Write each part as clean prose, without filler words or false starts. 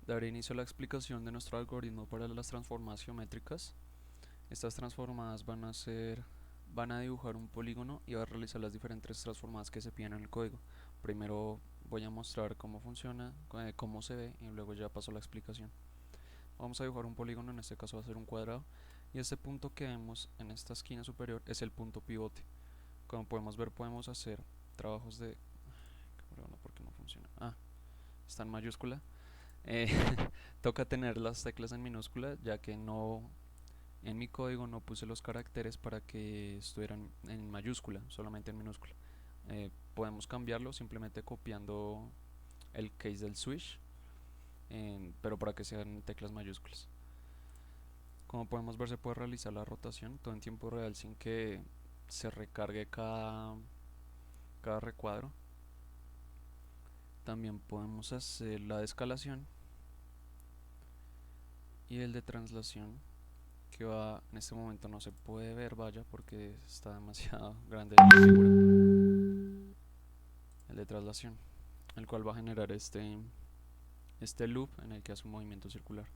Daré inicio a la explicación de nuestro algoritmo para las transformadas geométricas. Estas transformadas van a dibujar un polígono y va a realizar las diferentes transformadas que se piden en el código. Primero voy a mostrar cómo funciona, cómo se ve y luego ya paso a la explicación. Vamos a dibujar un polígono, en este caso va a ser un cuadrado, y este punto que vemos en esta esquina superior es el punto pivote. Como podemos ver, podemos hacer trabajos de... Bueno, ¿por qué no funciona? Está en mayúscula. Eh, Toca tener las teclas en minúscula, ya que no en mi código no puse los caracteres para que estuvieran en mayúscula, solamente en minúscula. Podemos cambiarlo simplemente copiando el case del switch, pero para que sean teclas mayúsculas. Como podemos ver, se puede realizar la rotación todo en tiempo real sin que se recargue cada recuadro. También podemos hacer la de escalación y el de translación, que va en este momento no se puede ver, vaya, porque está demasiado grande la figura. El de traslación, el cual va a generar este loop en el que hace un movimiento circular.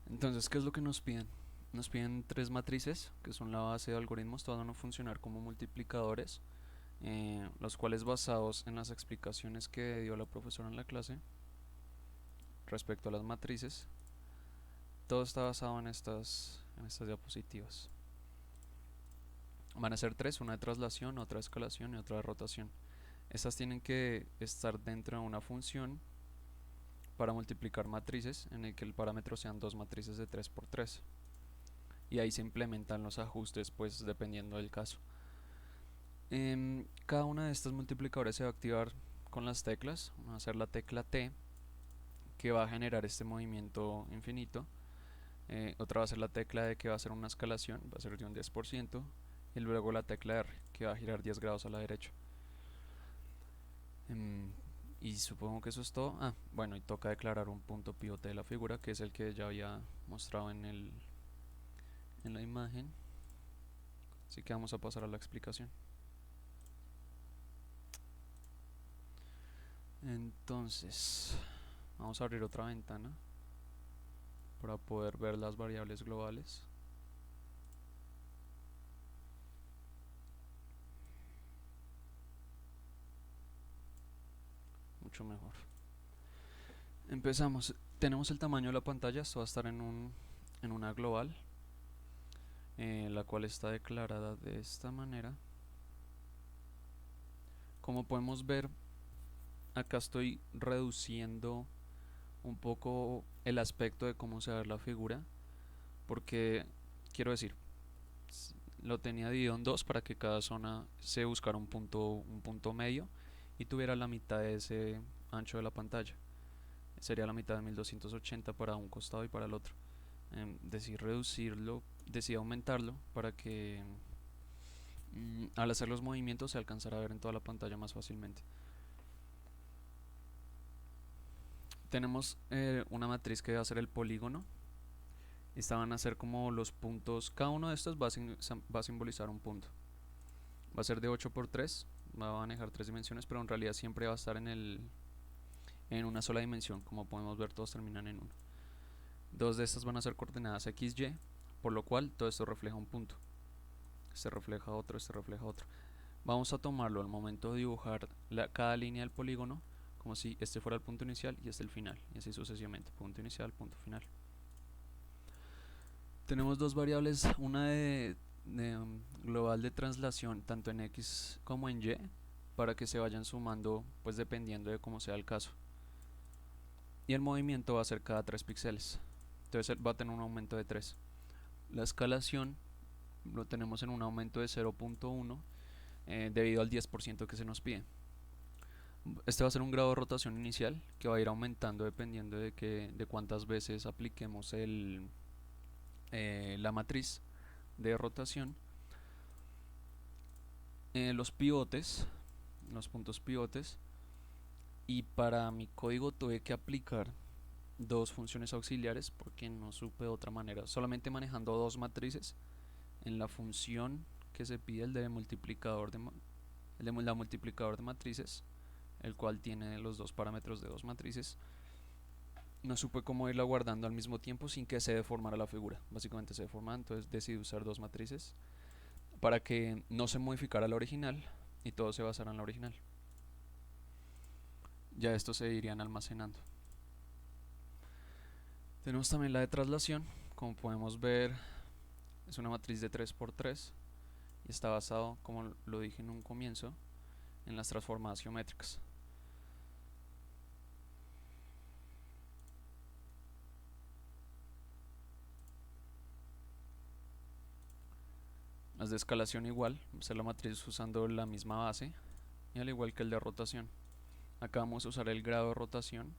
Entonces, ¿qué es lo que nos piden? Nos piden tres matrices, que son la base de algoritmos, todas van a funcionar como multiplicadores, los cuales, basados en las explicaciones que dio la profesora en la clase respecto a las matrices, todo está basado en estas diapositivas. Van a ser tres: una de traslación, otra de escalación y otra de rotación. Estas tienen que estar dentro de una función para multiplicar matrices, en el que el parámetro sean dos matrices de 3 por 3, y ahí se implementan los ajustes, pues dependiendo del caso. Cada una de estas multiplicadores se va a activar con las teclas. Vamos a hacer la tecla T, que va a generar este movimiento infinito. Otra va a ser la tecla D, que va a ser una escalación, va a ser de un 10%, y luego la tecla R, que va a girar 10 grados a la derecha. Y supongo que eso es todo. Bueno, y toca declarar un punto pivote de la figura, que es el que ya había mostrado en la imagen. Así que vamos a pasar a la explicación. Entonces, vamos a abrir otra ventana para poder ver las variables globales. Mucho mejor. Empezamos. Tenemos el tamaño de la pantalla. Esto va a estar en una global, la cual está declarada de esta manera. Como podemos ver, acá estoy reduciendo un poco el aspecto de cómo se ve la figura, porque quiero decir, lo tenía dividido en dos para que cada zona se buscara un punto medio y tuviera la mitad de ese ancho de la pantalla. Sería la mitad de 1280 para un costado y para el otro. Decidí reducirlo, decidí aumentarlo para que al hacer los movimientos se alcanzara a ver en toda la pantalla más fácilmente. Tenemos una matriz que va a ser el polígono. Esta van a ser como los puntos. Cada uno de estos va a simbolizar un punto. Va a ser de 8 por 3, va a manejar tres dimensiones, pero en realidad siempre va a estar en una sola dimensión. Como podemos ver, todos terminan en 1. Dos de estas van a ser coordenadas XY, por lo cual todo esto refleja un punto. Este refleja otro, este refleja otro. Vamos a tomarlo al momento de dibujar cada línea del polígono como si este fuera el punto inicial y este el final, y así sucesivamente, punto inicial, punto final. Tenemos dos variables, una de global de translación tanto en X como en Y, para que se vayan sumando, pues dependiendo de cómo sea el caso. Y el movimiento va a ser cada 3 píxeles, entonces va a tener un aumento de 3. La escalación lo tenemos en un aumento de 0.1, debido al 10% que se nos pide. Este va a ser un grado de rotación inicial que va a ir aumentando dependiendo de cuántas veces apliquemos la matriz de rotación. Los pivotes, los puntos pivotes, y para mi código tuve que aplicar dos funciones auxiliares porque no supe de otra manera, solamente manejando dos matrices en la función que se pide, el de la multiplicador de matrices. el cual tiene los dos parámetros de dos matrices. No supe cómo irla guardando al mismo tiempo sin que se deformara la figura. Básicamente se deforma, entonces decidí usar dos matrices para que no se modificara la original y todo se basara en la original. Ya estos se irían almacenando. Tenemos también la de traslación. Como podemos ver, es una matriz de 3×3 y está basado, como lo dije en un comienzo, en las transformadas geométricas. Las de escalación igual, hacer la matriz usando la misma base y al igual que el de rotación. Acá vamos a usar el grado de rotación.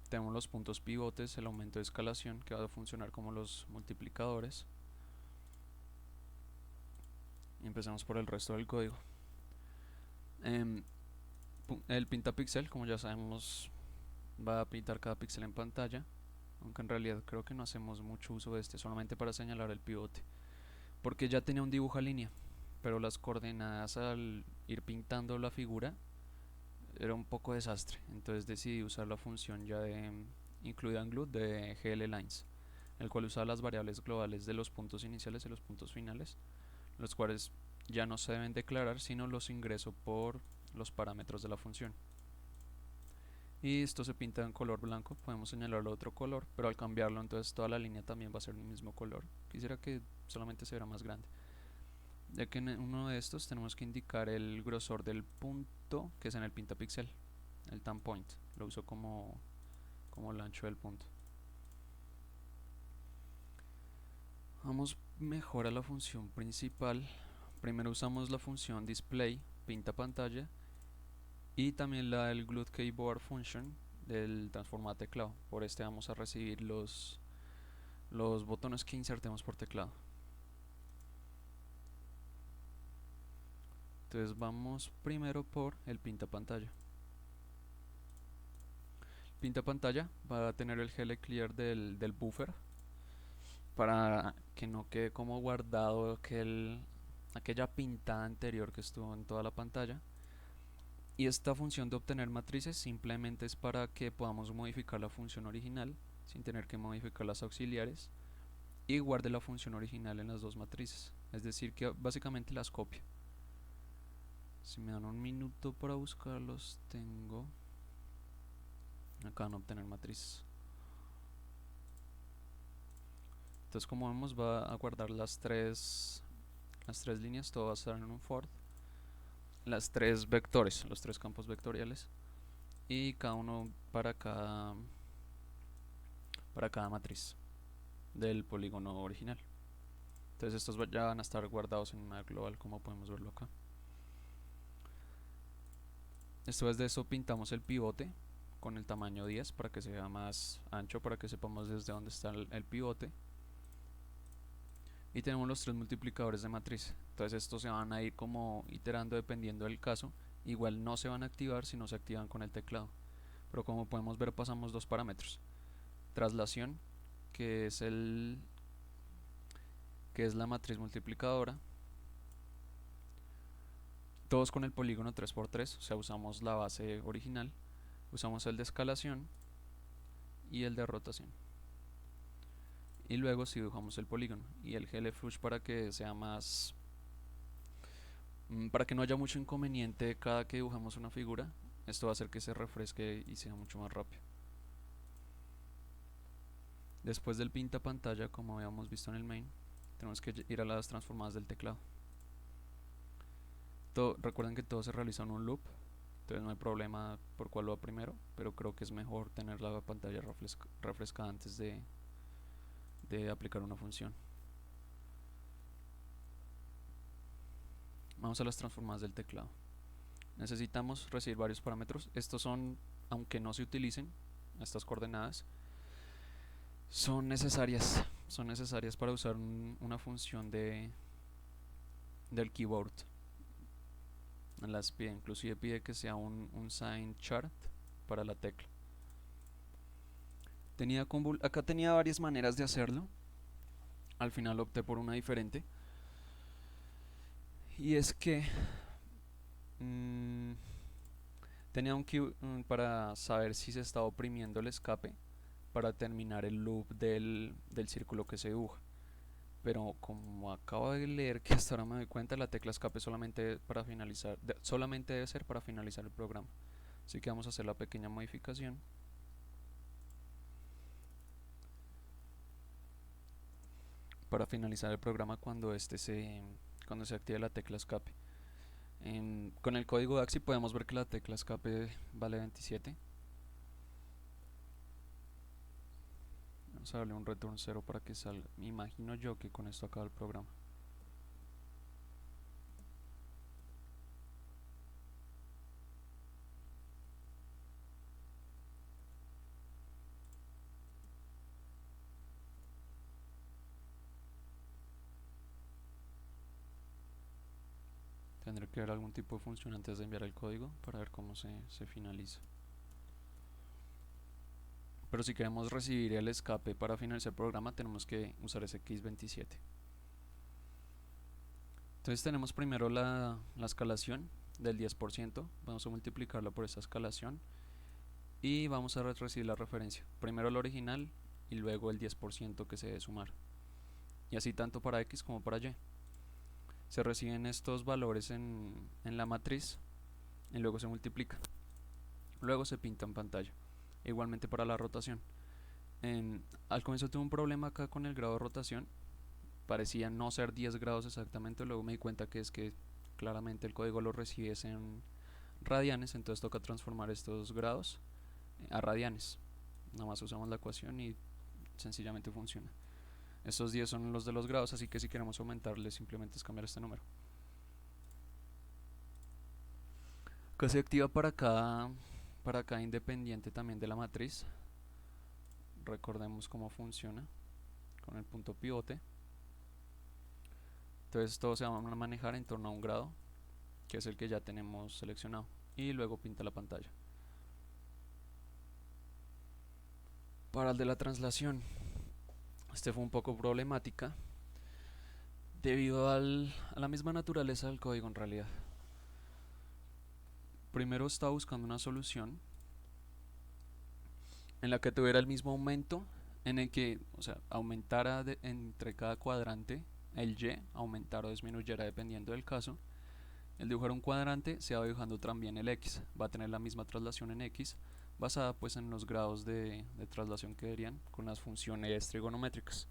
Tenemos los puntos pivotes, el aumento de escalación que va a funcionar como los multiplicadores. Y empezamos por el resto del código. El pintapixel, como ya sabemos, va a pintar cada píxel en pantalla, aunque en realidad creo que no hacemos mucho uso de este, solamente para señalar el pivote, porque ya tenía un dibujo a línea, pero las coordenadas al ir pintando la figura era un poco desastre, entonces decidí usar la función ya de incluida en GLUT de glLines, el cual usa las variables globales de los puntos iniciales y los puntos finales, los cuales ya no se deben declarar, sino los ingreso por los parámetros de la función. Y esto se pinta en color blanco, podemos señalarlo otro color, pero al cambiarlo entonces toda la línea también va a ser el mismo color. Quisiera que solamente se viera más grande, ya que en uno de estos tenemos que indicar el grosor del punto que es en el pintapixel, el tan point, lo uso como el ancho del punto. Vamos mejor a la función principal. Primero usamos la función display, pinta pantalla, y también la del GLUT keyboard function del transformado teclado. Por este vamos a recibir los botones que insertemos por teclado. Entonces vamos primero por el pinta pantalla. Pinta pantalla va a tener el gl-clear del buffer para que no quede como guardado aquella pintada anterior que estuvo en toda la pantalla. Y esta función de obtener matrices simplemente es para que podamos modificar la función original sin tener que modificar las auxiliares y guarde la función original en las dos matrices, es decir que básicamente las copia. Si me dan un minuto para buscarlos, tengo acá en obtener matrices. Entonces, como vemos, va a guardar las tres líneas, todo va a estar en un for, las tres vectores, los tres campos vectoriales, y cada uno para cada matriz del polígono original. Entonces estos ya van a estar guardados en una global, como podemos verlo acá. Después de eso pintamos el pivote con el tamaño 10 para que se vea más ancho, para que sepamos desde dónde está el pivote. Y tenemos los tres multiplicadores de matriz, entonces estos se van a ir como iterando dependiendo del caso. Igual no se van a activar si no se activan con el teclado, pero como podemos ver pasamos dos parámetros: traslación, que es la matriz multiplicadora, todos con el polígono 3×3, o sea usamos la base original, usamos el de escalación y el de rotación, y luego si dibujamos el polígono y el glFlush para que sea más para que no haya mucho inconveniente cada que dibujamos una figura. Esto va a hacer que se refresque y sea mucho más rápido. Después del pinta pantalla, como habíamos visto en el main, tenemos que ir a las transformadas del teclado. Recuerden que todo se realiza en un loop, entonces no hay problema por cuál va primero, pero creo que es mejor tener la pantalla refrescada antes de aplicar una función. Vamos a las transformadas del teclado. Necesitamos recibir varios parámetros. Estos son, aunque no se utilicen, estas coordenadas son necesarias para usar una función del keyboard. Las pide, inclusive pide que sea un sign chart para la tecla. Acá tenía varias maneras de hacerlo, al final opté por una diferente, y es que Tenía para saber si se estaba oprimiendo el escape para terminar el loop del círculo que se dibuja. Pero como acabo de leer que hasta ahora me doy cuenta, la tecla escape solamente para finalizar, solamente debe ser para finalizar el programa. Así que vamos a hacer la pequeña modificación. Para finalizar el programa cuando se active la tecla escape. Con el código AXI podemos ver que la tecla escape vale 27. Vamos a darle un return 0 para que salga. Me imagino yo que con esto acaba el programa. Tendré que ver algún tipo de función antes de enviar el código para ver cómo se finaliza. Pero si queremos recibir el escape para finalizar el programa, tenemos que usar ese x27. Entonces tenemos primero la escalación del 10%. Vamos a multiplicarla por esa escalación y vamos a recibir la referencia. Primero el original y luego el 10% que se debe sumar. Y así tanto para x como para y. Se reciben estos valores en la matriz y luego se multiplica. Luego se pinta en pantalla. Igualmente para la rotación. Al comienzo tuve un problema acá con el grado de rotación. Parecía no ser 10 grados exactamente. Luego me di cuenta que es que claramente el código lo recibe en radianes. Entonces toca transformar estos grados a radianes. Nada más usamos la ecuación y sencillamente funciona. Estos 10 son los de los grados, así que si queremos aumentarle simplemente es cambiar este número. Que se activa para cada independiente también de la matriz. Recordemos cómo funciona con el punto pivote. Entonces todos se van a manejar en torno a un grado, que es el que ya tenemos seleccionado, y luego pinta la pantalla. Para el de la traslación, este fue un poco problemática debido a la misma naturaleza del código en realidad. Primero estaba buscando una solución en la que tuviera el mismo aumento, en el que, o sea, aumentara entre cada cuadrante el y, aumentara o disminuyera dependiendo del caso. El dibujar un cuadrante se va dibujando también el x, va a tener la misma traslación en x, basada pues en los grados de traslación que darían con las funciones trigonométricas.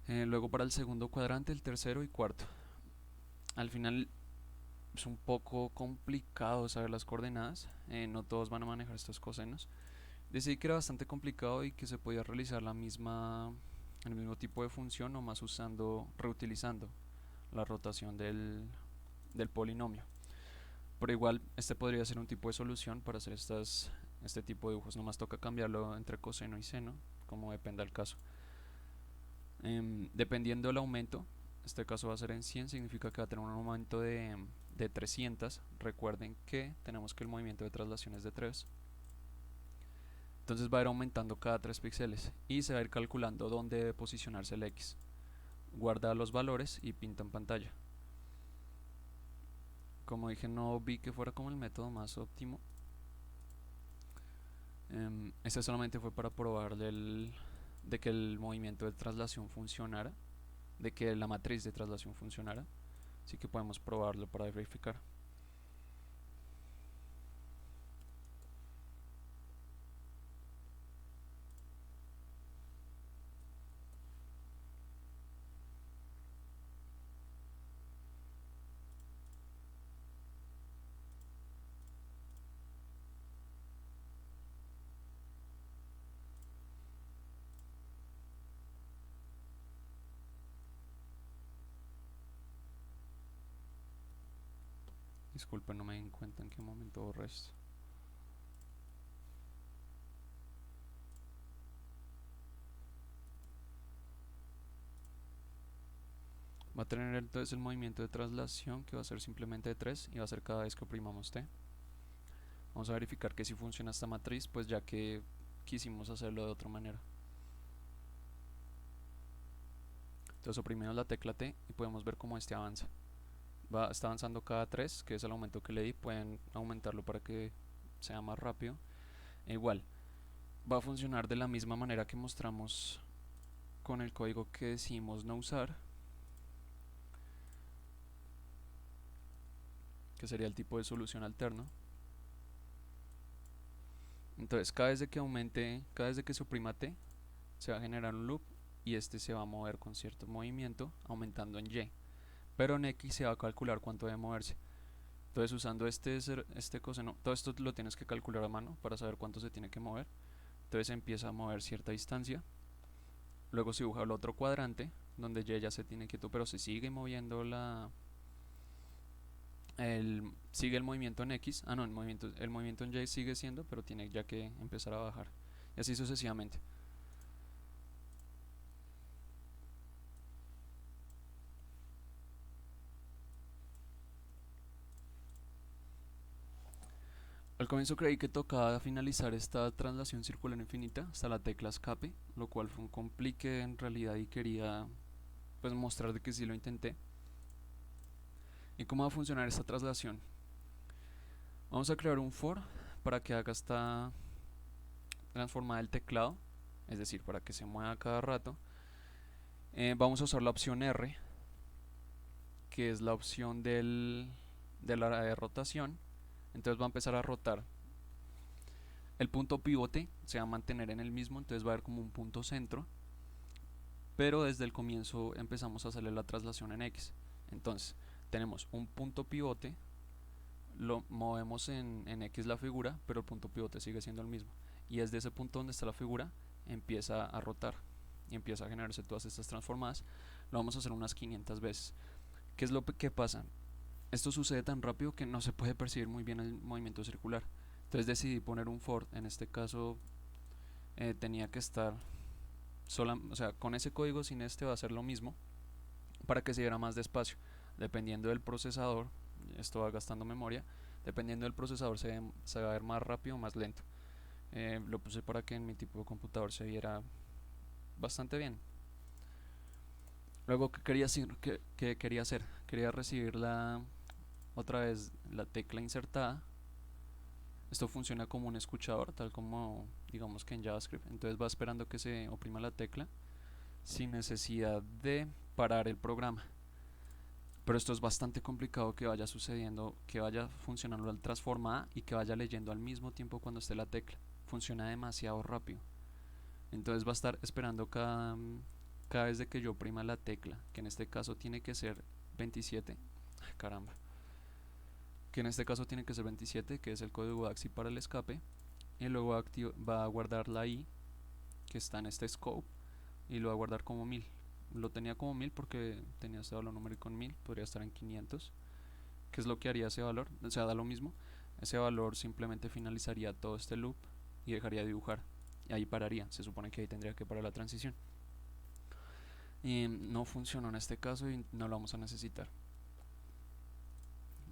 Luego para el segundo cuadrante, el tercero y cuarto. Al final es un poco complicado saber las coordenadas, no todos van a manejar estos cosenos. Decidí que era bastante complicado y que se podía realizar el mismo tipo de función, nomás reutilizando la rotación del polinomio. Pero igual este podría ser un tipo de solución para hacer este tipo de dibujos. Nomás toca cambiarlo entre coseno y seno, como dependa el caso. Dependiendo del aumento, este caso va a ser en 100, significa que va a tener un aumento de 300. Recuerden que tenemos que el movimiento de traslación es de 3. Entonces va a ir aumentando cada 3 píxeles y se va a ir calculando dónde debe posicionarse el X. Guarda los valores y pinta en pantalla. Como dije, no vi que fuera como el método más óptimo. Este solamente fue para probar de que el movimiento de traslación funcionara, de que la matriz de traslación funcionara. Así que podemos probarlo para verificar. Disculpen, no me di en cuenta en qué momento borré esto. Va a tener entonces el movimiento de traslación, que va a ser simplemente de 3 y va a ser cada vez que oprimamos t. Vamos a verificar que si funciona esta matriz, pues ya que quisimos hacerlo de otra manera. Entonces oprimimos la tecla T y podemos ver cómo este avanza. está avanzando cada 3, que es el aumento que le di. Pueden aumentarlo para que sea más rápido. E igual, va a funcionar de la misma manera que mostramos con el código que decidimos no usar, que sería el tipo de solución alterno. Entonces cada vez que aumente, cada vez que se oprima T, se va a generar un loop y este se va a mover con cierto movimiento aumentando en Y, pero en X se va a calcular cuánto debe moverse. Entonces usando este coseno, todo esto lo tienes que calcular a mano para saber cuánto se tiene que mover. Entonces empieza a mover cierta distancia, luego se dibuja el otro cuadrante donde Y ya se tiene quieto, pero se sigue moviendo sigue el movimiento en X. No, el movimiento en Y sigue siendo, pero tiene ya que empezar a bajar, y así sucesivamente. Al comienzo creí que tocaba finalizar esta traslación circular infinita hasta la tecla escape, lo cual fue un complique en realidad, y quería pues mostrar de que sí lo intenté. ¿Y cómo va a funcionar esta traslación? Vamos a crear un for para que haga esta transformada del teclado, es decir, para que se mueva cada rato. Vamos a usar la opción R, que es la opción del área de rotación. Entonces va a empezar a rotar. El punto pivote se va a mantener en el mismo, entonces va a haber como un punto centro, pero desde el comienzo empezamos a hacerle la traslación en X. Entonces tenemos un punto pivote, lo movemos en X la figura, pero el punto pivote sigue siendo el mismo, y desde ese punto donde está la figura empieza a rotar y empieza a generarse todas estas transformadas. Lo vamos a hacer unas 500 veces. ¿Qué es lo que pasa? Esto sucede tan rápido que no se puede percibir muy bien el movimiento circular. Entonces decidí poner un for. En este caso tenía que estar o sea, con ese código sin este va a ser lo mismo, para que se diera más despacio. Dependiendo del procesador, esto va gastando memoria, dependiendo del procesador se va a ver más rápido o más lento. Lo puse para que en mi tipo de computador se viera bastante bien. Luego, ¿qué quería hacer? Quería recibir otra vez la tecla insertada. Esto funciona como un escuchador, tal como digamos que en JavaScript. Entonces va esperando que se oprima la tecla sin necesidad de parar el programa. Pero esto es bastante complicado, que vaya sucediendo, que vaya funcionando al transformada y que vaya leyendo al mismo tiempo cuando esté la tecla. Funciona demasiado rápido. Entonces va a estar esperando cada vez de que yo oprima la tecla, que en este caso tiene que ser 27. Caramba. Que en este caso tiene que ser 27, que es el código AXI para el escape. Y luego va a guardar la I, que está en este scope, y lo va a guardar como 1000. Lo tenía como 1000 porque tenía este valor numérico en 1000, podría estar en 500. ¿Qué es lo que haría ese valor? O sea, da lo mismo. Ese valor simplemente finalizaría todo este loop y dejaría de dibujar. Y ahí pararía. Se supone que ahí tendría que parar la transición. Y no funcionó en este caso y no lo vamos a necesitar.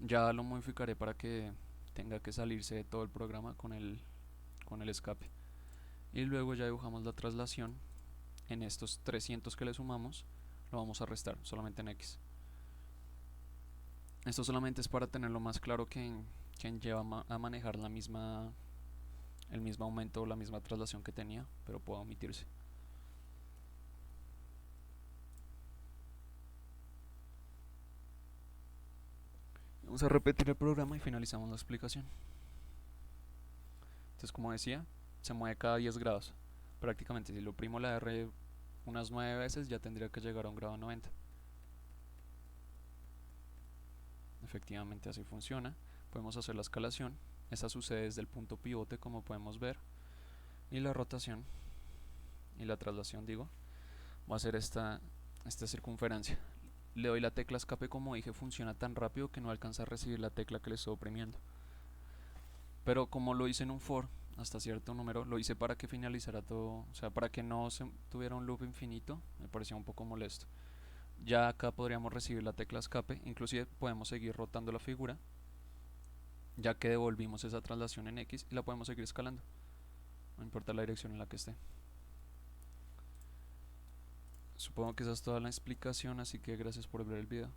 Ya lo modificaré para que tenga que salirse de todo el programa con el escape. Y luego ya dibujamos la traslación. En estos 300 que le sumamos, lo vamos a restar solamente en X. Esto solamente es para tenerlo más claro que lleva a manejar el mismo aumento o la misma traslación que tenía, pero puede omitirse. Vamos a repetir el programa y finalizamos la explicación. Entonces, como decía, se mueve cada 10 grados. Prácticamente, si lo oprimo la R unas 9 veces, ya tendría que llegar a un grado 90. Efectivamente, así funciona. Podemos hacer la escalación. Esta sucede desde el punto pivote, como podemos ver. Y la rotación y la traslación, digo, va a ser esta circunferencia. Le doy la tecla escape, como dije, funciona tan rápido que no alcanza a recibir la tecla que le estoy oprimiendo. Pero como lo hice en un for hasta cierto número, lo hice para que finalizara todo, o sea, para que no se tuviera un loop infinito. Me parecía un poco molesto. Ya acá podríamos recibir la tecla escape, inclusive podemos seguir rotando la figura, ya que devolvimos esa traslación en X, y la podemos seguir escalando, no importa la dirección en la que esté. Supongo que esa es toda la explicación, así que gracias por ver el video.